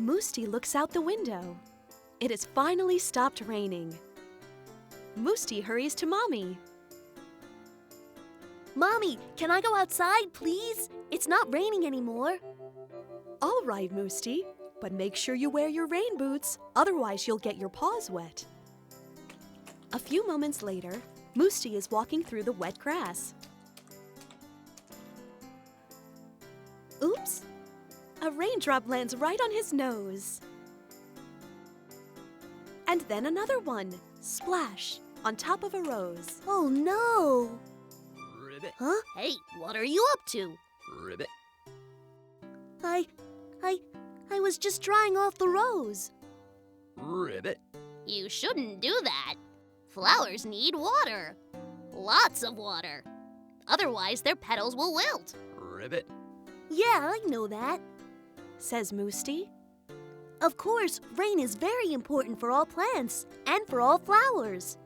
Musti looks out the window. It has finally stopped raining. Musti hurries to Mommy. Mommy, can I go outside, please? It's not raining anymore. All right, Musti, but make sure you wear your rain boots, otherwise you'll get your paws wet. A few moments later, Musti is walking through the wet grass. Oops! A raindrop lands right on his nose. And then another one, splash, on top of a rose. Oh no! Ribbit. Huh? Hey, what are you up to? Ribbit. I was just drying off the rose. Ribbit. You shouldn't do that. Flowers need water. Lots of water. Otherwise, their petals will wilt. Ribbit. Yeah, I know that. Says Musti. Of course, rain is very important for all plants and for all flowers.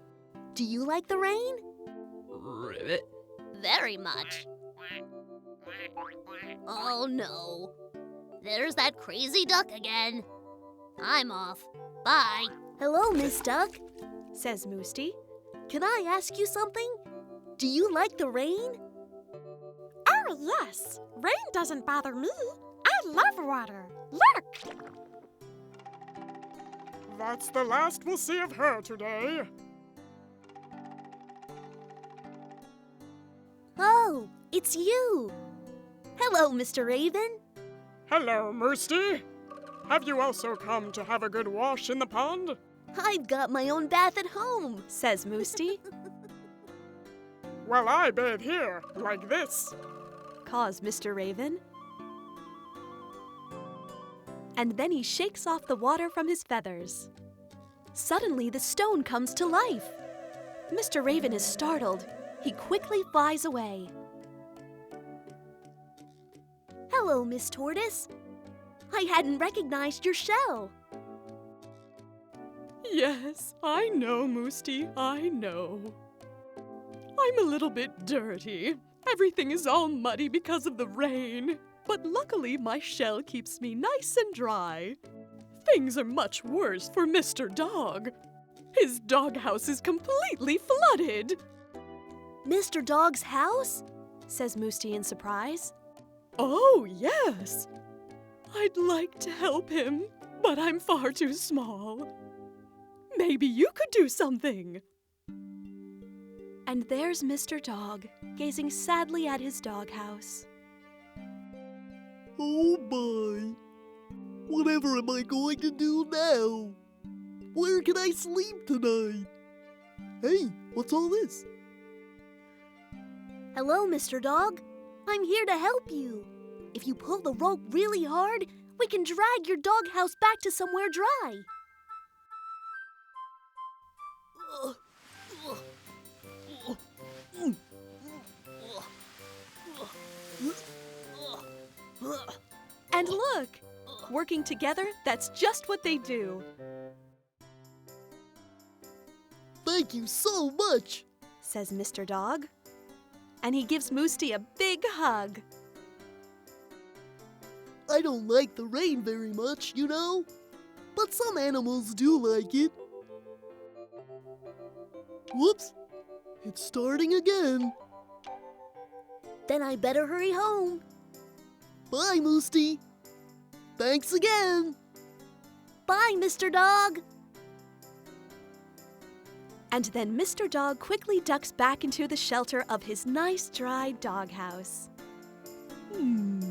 Do you like the rain? Ribbit. Very much. Oh no. There's that crazy duck again. I'm off. Bye. Hello, Miss Duck. Says Musti. Can I ask you something? Do you like the rain? Oh, yes. Rain doesn't bother me. I love water. Look! That's the last we'll see of her today. Oh, it's you. Hello, Mr. Raven. Hello, Musti. Have you also come to have a good wash in the pond? I've got my own bath at home. Says Musti. Well, I bathe here, like this. Caws Mr. Raven. And then he shakes off the water from his feathers. Suddenly, the stone comes to life. Mr. Raven is startled. He quickly flies away. Hello, Miss Tortoise. I hadn't recognized your shell. Yes, I know, Musti, I know. I'm a little bit dirty. Everything is all muddy because of the rain. But luckily, my shell keeps me nice and dry. Things are much worse for Mr. Dog. His doghouse is completely flooded. Mr. Dog's house? Says Musti in surprise. Oh, yes. I'd like to help him, but I'm far too small. Maybe you could do something. And there's Mr. Dog, gazing sadly at his doghouse. Oh my! Whatever am I going to do now? Where can I sleep tonight? Hey, what's all this? Hello, Mr. Dog. I'm here to help you. If you pull the rope really hard, we can drag your doghouse back to somewhere dry. And look! Working together, that's just what they do. Thank you so much! Says Mr. Dog. And he gives Musti a big hug. I don't like the rain very much, you know? But some animals do like it. Whoops! It's starting again. Then I better hurry home. Bye, Musti. Thanks again. Bye, Mr. Dog. And then Mr. Dog quickly ducks back into the shelter of his nice, dry doghouse. Hmm.